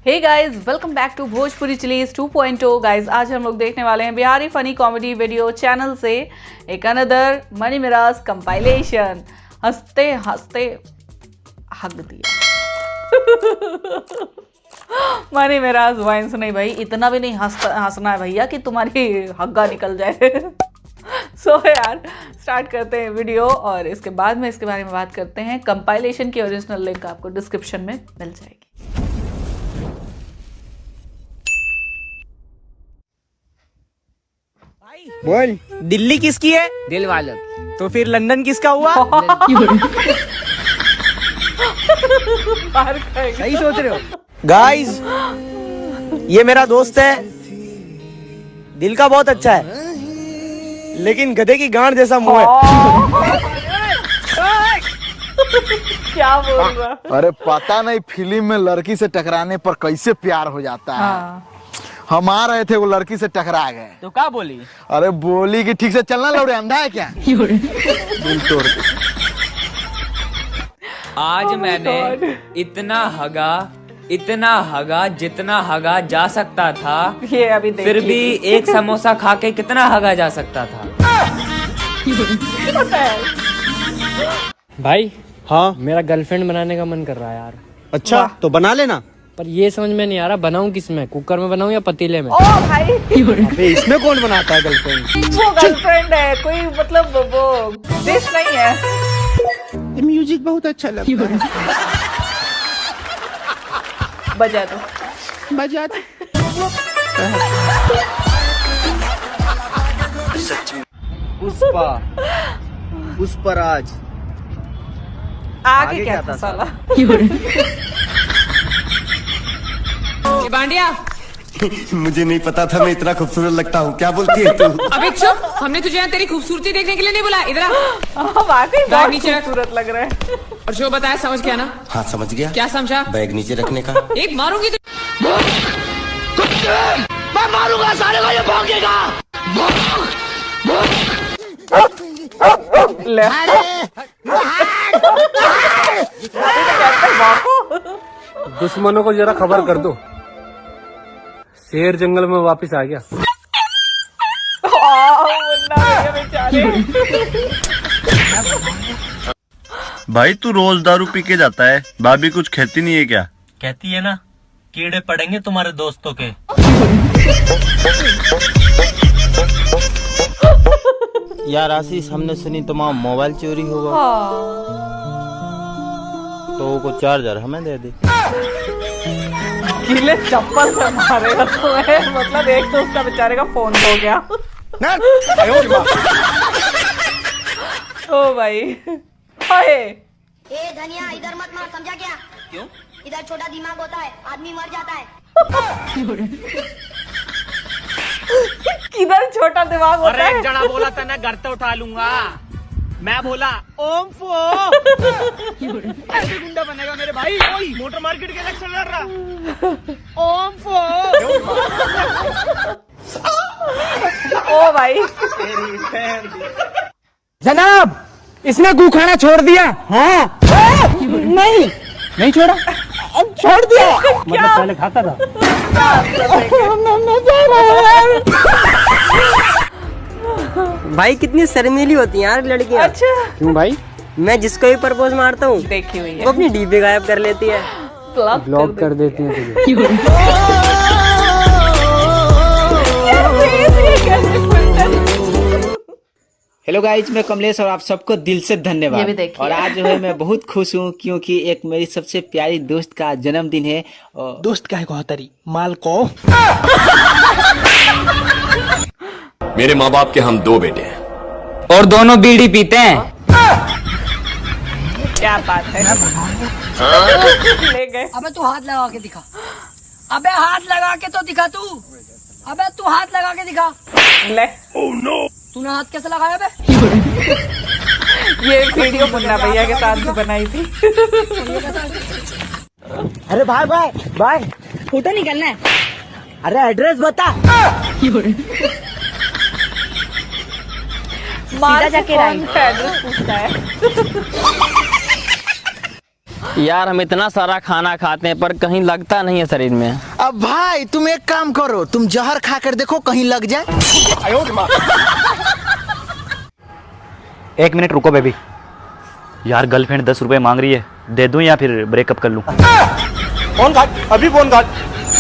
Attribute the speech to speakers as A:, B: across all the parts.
A: Hey guys, welcome back to Bhojpuri chillies 2.0। Guys, आज हम लोग देखने वाले हैं Bihari funny comedy video channel से एक अनदर मनी मिराज कंपाइलेशन। हंसते हंसते हक दिया। मनी मिराज वाइंस नहीं भाई, इतना भी नहीं हंसना है भैया कि तुम्हारी हग्गा निकल जाए। सो यार स्टार्ट करते हैं वीडियो और इसके बाद में इसके बारे में बात करते हैं। कंपाइलेशन की ओरिजिनल लिंक आपको डिस्क्रिप्शन में मिल जाएगी।
B: बोल, दिल्ली किसकी है?
C: दिल वालों की।
B: तो फिर लंदन किसका हुआ? सही सोच रहे हो गाइस। ये मेरा दोस्त है, दिल का बहुत अच्छा है, लेकिन गधे की गांड जैसा मुंह है।
A: क्या बोल रहा?
D: अरे पता नहीं फिल्म में लड़की से टकराने पर कैसे प्यार हो जाता है।
A: हाँ।
D: हम आ रहे थे, वो लड़की से टकरा गए
B: तो क्या बोली?
D: अरे बोली कि ठीक से चलना लौड़े, अंधा है क्या? दिल तोड़ दे।
C: आज मैंने इतना हगा जितना हगा जा सकता था।
A: ये अभी देख
C: फिर भी एक समोसा खा के कितना हगा जा सकता था।
E: भाई,
B: हाँ
E: मेरा गर्लफ्रेंड बनाने का मन कर रहा है यार।
B: अच्छा, तो बना लेना।
E: पर ये समझ में नहीं आ रहा बनाऊं किस में, कुकर में बनाऊं या पतीले में।
A: ओ भाई,
B: अबे इसमें कौन बनाता है गर्लफ्रेंड?
A: वो गर्लफ्रेंड है कोई, मतलब वो डिश नहीं है।
B: म्यूजिक बहुत अच्छा लगता है।
A: बजा दो,
B: बजा दो। पुष्पराज
A: आगे क्या था साला?
F: बांडिया,
G: मुझे नहीं पता था मैं इतना खूबसूरत लगता हूँ। क्या बोलती है तू?
F: अबे चुप, हमने तुझे यहाँ तेरी खूबसूरती देखने के लिए नहीं बुला। इधर आ।
A: वाकई बहुत
F: नीचे रख।
A: खूबसूरत लग रहा है।
F: और जो बताया समझ गया ना?
G: हाँ समझ गया।
F: क्या समझा?
G: बैग नीचे रखने का।
F: एक मारूंगी तो
G: मैं मारूंगा सारे को, ये भौंकेगा।
E: दुश्मनों को जरा खबर कर दो, शेर जंगल में वापस आ गया।
H: भाई तू रोज दारू पी के जाता है, भाभी कुछ कहती नहीं है क्या?
I: कहती है ना, कीड़े पड़ेंगे तुम्हारे दोस्तों के।
J: यार आशीष, हमने सुनी तुम्हारा मोबाइल चोरी होगा, तो को चार्जर हमें दे दे।
A: किले चप्पल से मारेगा तुम्हें, मतलब एक तो उसका बेचारे का फोन हो गया। ओ भाई, हाय।
K: ए धनिया, इधर मत मार, समझा क्या? क्यों? इधर छोटा दिमाग होता है, आदमी मर जाता है।
A: किधर छोटा दिमाग होता है?
B: एक जना बोला था ना, घर तो उठा लूंगा। मैं बोला ओम फो। ऐसे गुंडा बनेगा मेरे भाई। ओए, मोटर मार्केट के इलेक्शन लड़ रहा। ओम फो।
A: ओ भाई,
B: जनाब, इसने गू खाना छोड़ दिया। हाँ नहीं छोड़ा, अब छोड़ दिया।
E: मतलब पहले खाता था।
C: भाई कितनी शर्मीली होती हैं यार लड़कियाँ।
A: अच्छा
E: क्यों भाई?
C: मैं जिसको भी प्रपोज मारता हूँ
A: देखी हुई है,
C: वो अपनी डीपी गायब कर लेती है।
E: ब्लॉक कर देती हैं तुझे।
J: हेलो गाइज, मैं कमलेश और आप सबको दिल से
A: ये भी
J: धन्यवाद।
A: देखिए।
J: और आज जो है मैं बहुत खुश हूँ क्योंकि एक मेरी सबसे प्यारी दोस्त का जन्मदिन है। दोस्त का है कोहतरी माल को।
G: मेरे माँ बाप के हम दो बेटे हैं
C: और दोनों बीड़ी पीते हैं।
A: क्या बात है। ले गए।
F: अबे तू हाथ लगा के दिखा। अबे हाथ लगा के तो दिखा तू। अबे तू हाथ लगा के दिखा।
A: ले,
F: तूने हाथ कैसे लगाया बे?
A: ये वीडियो मुन्ना भैया के साथ भी बनाई थी।
J: अरे भाई भाई भाई,
F: फोटो निकलना है।
J: अरे एड्रेस बता।
A: सीधा जाके एड्रेस पूछता है।
C: यार हम इतना सारा खाना खाते हैं पर कहीं लगता नहीं है शरीर में।
D: अब भाई तुम एक काम करो, तुम जहर खा कर देखो कहीं लग जाए।
L: 1 मिनट रुको बेबी, यार गर्लफ्रेंड 10 रुपए मांग रही है, दे दूं या फिर ब्रेकअप कर लूं?
B: फोन काट, अभी फोन काट,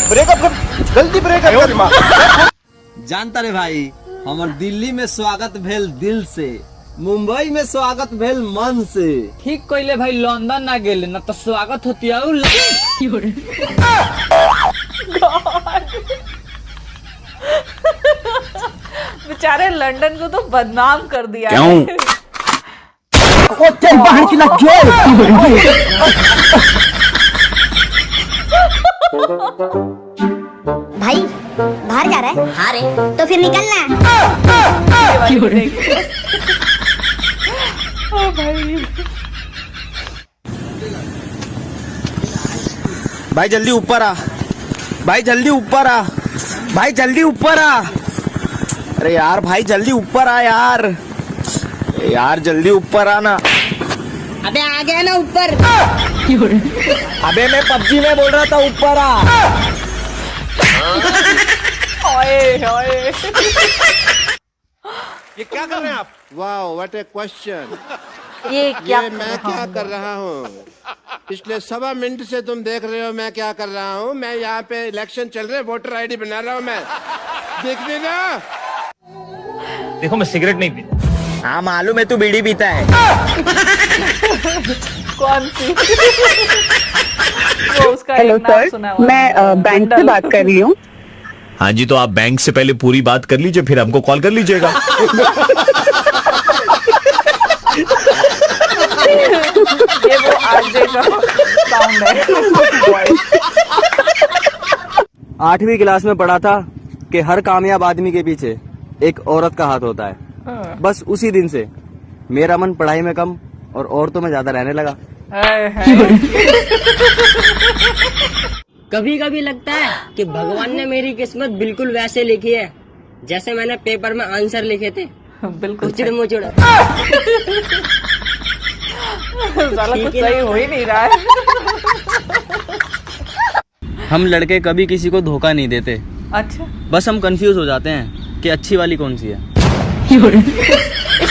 B: ब्रेकअप कर, जल्दी ब्रेकअप कर।
C: जानता रे भाई, हमार दिल्ली में स्वागत भेल दिल से, मुंबई में स्वागत भेल मन से। ठीक कोइले भाई, लंदन ना गेले ना तो स्वागत होती है।
A: बेचारे लंदन को तो बदनाम कर दिया।
L: क्यों?
K: भाई बाहर जा रहा है? हाँ रे, तो फिर निकलना।
B: भाई जल्दी ऊपर आ, भाई जल्दी ऊपर आ, भाई जल्दी ऊपर आ। अरे यार भाई जल्दी ऊपर आ यार, यार जल्दी ऊपर आना।
K: अबे आ गया ना ऊपर।
B: अबे मैं पबजी में बोल रहा था ऊपर आ।
A: ओए ओए।
G: ये क्या कर रहे हैं आप? वाह, व्हाट ए क्वेश्चन।
A: ये क्या
G: मैं क्या कर रहा हूँ? पिछले 1.25 मिनट से तुम देख रहे हो मैं क्या कर रहा हूँ। मैं यहाँ पे इलेक्शन चल रहे, वोटर आईडी बना रहा हूँ मैं। देख लेना।
I: देखो मैं सिगरेट नहीं पीता।
B: हाँ मालूम है, तू बीड़ी पीता है।
A: कौन सी? वो उसका
M: हेलो
A: एक नाम
M: सर,
A: सुना हुआ।
M: मैं बैंक से बात कर रही हूँ।
H: हाँ जी, तो आप बैंक से पहले पूरी बात कर लीजिए, फिर हमको कॉल कर लीजिएगा।
A: ये वो आरजे का साउंड है।
C: 8वीं क्लास में पढ़ा था कि हर कामयाब आदमी के पीछे एक औरत का हाथ होता है। बस उसी दिन से मेरा मन पढ़ाई में कम और औरतों में ज्यादा रहने लगा।
F: कभी कभी लगता है कि भगवान ने मेरी किस्मत बिल्कुल वैसे लिखी है जैसे मैंने पेपर में आंसर लिखे थे।
A: बिल्कुल
F: मुचड़।
A: साला कुछ सही हो ही नहीं रहा है।
C: हम लड़के कभी किसी को धोखा नहीं देते।
A: अच्छा,
C: बस हम कंफ्यूज हो जाते हैं कि अच्छी वाली कौन सी है।
A: इस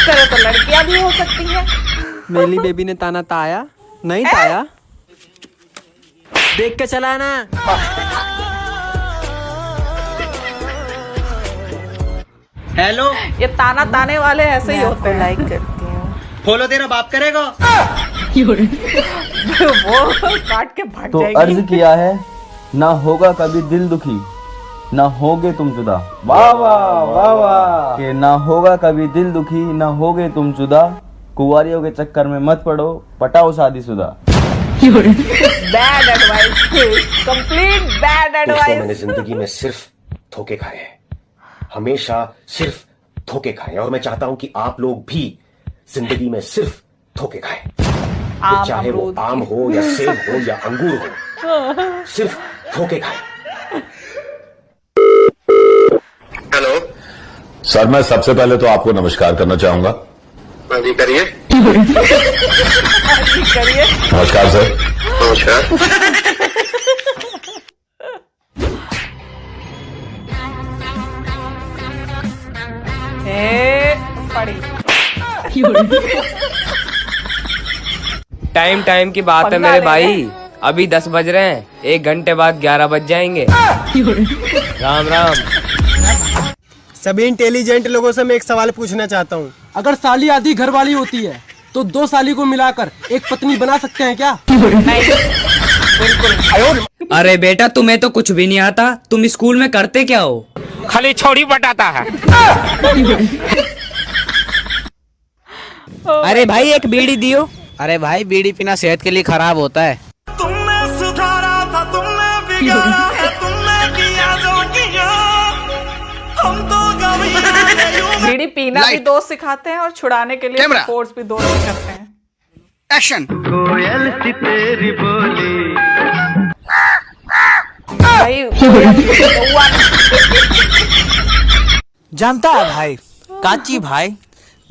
A: तरह तो लड़कियां भी हो सकती हैं।
C: मेरी बेबी ने ताना ताया नहीं ताया, देख के चला ना। हेलो,
A: ये ताना ताने वाले ऐसे ही होते हैं। लाइक करती हूँ।
C: फॉलो तेरा बाप करेगा।
A: वो काट के भाग
C: तो
A: जाएगी।
C: अर्ज किया है, ना होगा कभी दिल दुखी, ना होगे तुम जुदा। वाह वाह वाह वाह। कि ना होगा कभी दिल दुखी, ना होगे तुम जुदा, कुंवारियों के चक्कर में मत पड़ो, पटाओ शादीशुदा।
A: Bad advice, complete bad advice.
N: मैंने जिंदगी में सिर्फ धोखे खाए हैं, हमेशा सिर्फ धोखे खाए, और मैं चाहता हूं कि आप लोग भी जिंदगी में सिर्फ धोखे खाएं। चाहे वो आम हो या सेब हो या अंगूर हो, सिर्फ धोखे खाएं।
O: हेलो
H: सर, मैं सबसे पहले तो आपको नमस्कार करना चाहूंगा।
O: जी करिए।
H: नमस्कार सर।
O: नमस्कार।
C: टाइम की बात है मेरे भाई, अभी 10 बज रहे हैं, 1 घंटे बाद 11 बज जाएंगे। राम राम।
E: सभी इंटेलिजेंट लोगों से मैं एक सवाल पूछना चाहता हूँ, अगर साली आधी घर वाली होती है तो 2 साली को मिलाकर एक पत्नी बना सकते हैं क्या?
C: अरे बेटा, तुम्हें तो कुछ भी नहीं आता, तुम स्कूल में करते क्या हो?
E: खाली छोड़ी बटाता है।
C: अरे भाई एक बीड़ी दियो। अरे भाई बीड़ी पीना सेहत के लिए खराब होता है।
E: तुमने सुधारा था, तुमने बिगाड़ा है, तुमने किया जो किया, हम तो
A: बीड़ी पीना भी दोस्त सिखाते हैं और छुड़ाने के लिए कोर्स भी दोस्त सिखाते हैं।
D: एक्शन।
E: कोयल सी तेरी बोली।
A: भाई
J: जानता है भाई, काची भाई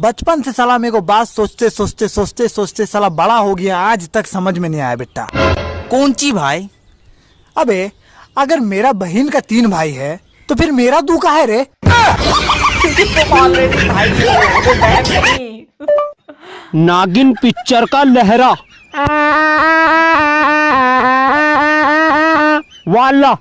P: बचपन से साला मेरे को बात सोचते सोचते सोचते सोचते साला बड़ा हो गया, आज तक समझ में नहीं आया बेटा।
B: कौन ची भाई?
P: अबे अगर मेरा बहन का 3 भाई है तो फिर मेरा 2 का है रे।
E: नागिन पिक्चर का लहरा वाला।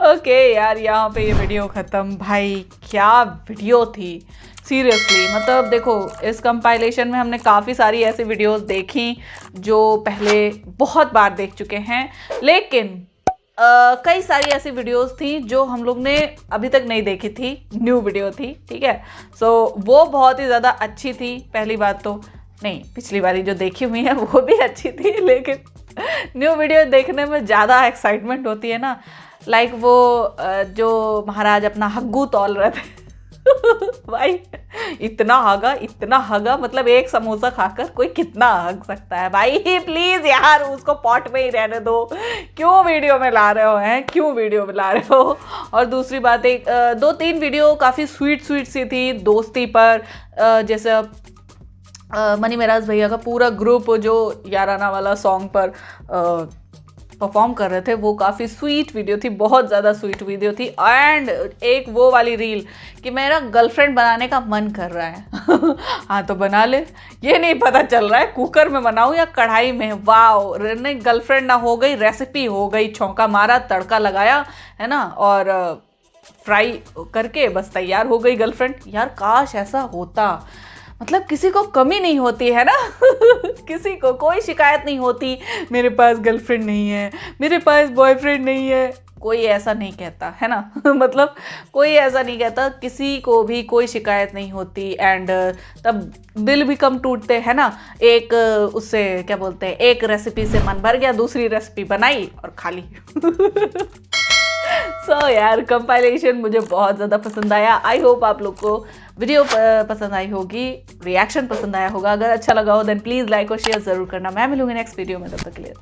A: ओके यार, यहाँ पे ये वीडियो खत्म। भाई क्या वीडियो थी सीरियसली। मतलब देखो, इस कंपाइलेशन में हमने काफ़ी सारी ऐसी वीडियोस देखी जो पहले बहुत बार देख चुके हैं, लेकिन कई सारी ऐसी वीडियोस थी जो हम लोग ने अभी तक नहीं देखी थी, न्यू वीडियो थी, ठीक है। सो वो बहुत ही ज़्यादा अच्छी थी। पहली बात तो नहीं, पिछली बारी जो देखी हुई है वो भी अच्छी थी, लेकिन न्यू वीडियो देखने में ज़्यादा एक्साइटमेंट होती है ना। लाइक वो जो महाराज अपना हग्गू तौल रहे थे भाई इतना हगा, मतलब एक समोसा खाकर कोई कितना हग सकता है भाई। प्लीज यार उसको पॉट में ही रहने दो, क्यों वीडियो में ला रहे हो। और दूसरी बात, 2-3 वीडियो काफ़ी स्वीट सी थी दोस्ती पर। जैसे मनी मेराज भैया का पूरा ग्रुप जो याराना वाला सॉन्ग पर परफॉर्म कर रहे थे, वो काफ़ी स्वीट वीडियो थी, बहुत ज़्यादा स्वीट वीडियो थी। एंड एक वो वाली रील कि मेरा गर्लफ्रेंड बनाने का मन कर रहा है हाँ तो बना ले, ये नहीं पता चल रहा है कुकर में बनाऊँ या कढ़ाई में। वाओ, नहीं गर्लफ्रेंड ना हो गई, रेसिपी हो गई, छौंका मारा, तड़का लगाया है ना, और फ्राई करके बस तैयार हो गई गर्लफ्रेंड। यार काश ऐसा होता, मतलब किसी को कमी नहीं होती है ना किसी को कोई शिकायत नहीं होती, मेरे पास गर्लफ्रेंड नहीं है, मेरे पास बॉयफ्रेंड नहीं है, कोई ऐसा नहीं कहता है ना मतलब कोई ऐसा नहीं कहता, किसी को भी कोई शिकायत नहीं होती। एंड तब दिल भी कम टूटते हैं ना। एक उससे क्या बोलते हैं, एक रेसिपी से मन भर गया, दूसरी रेसिपी बनाई और खा ली सो यार कंपाइलेशन मुझे बहुत ज़्यादा पसंद आया। आई होप आप लोग को वीडियो पसंद आई होगी, रिएक्शन पसंद आया होगा। अगर अच्छा लगा हो देन प्लीज़ लाइक और शेयर ज़रूर करना। मैं मिलूंगी नेक्स्ट वीडियो में, तब तक के लिए।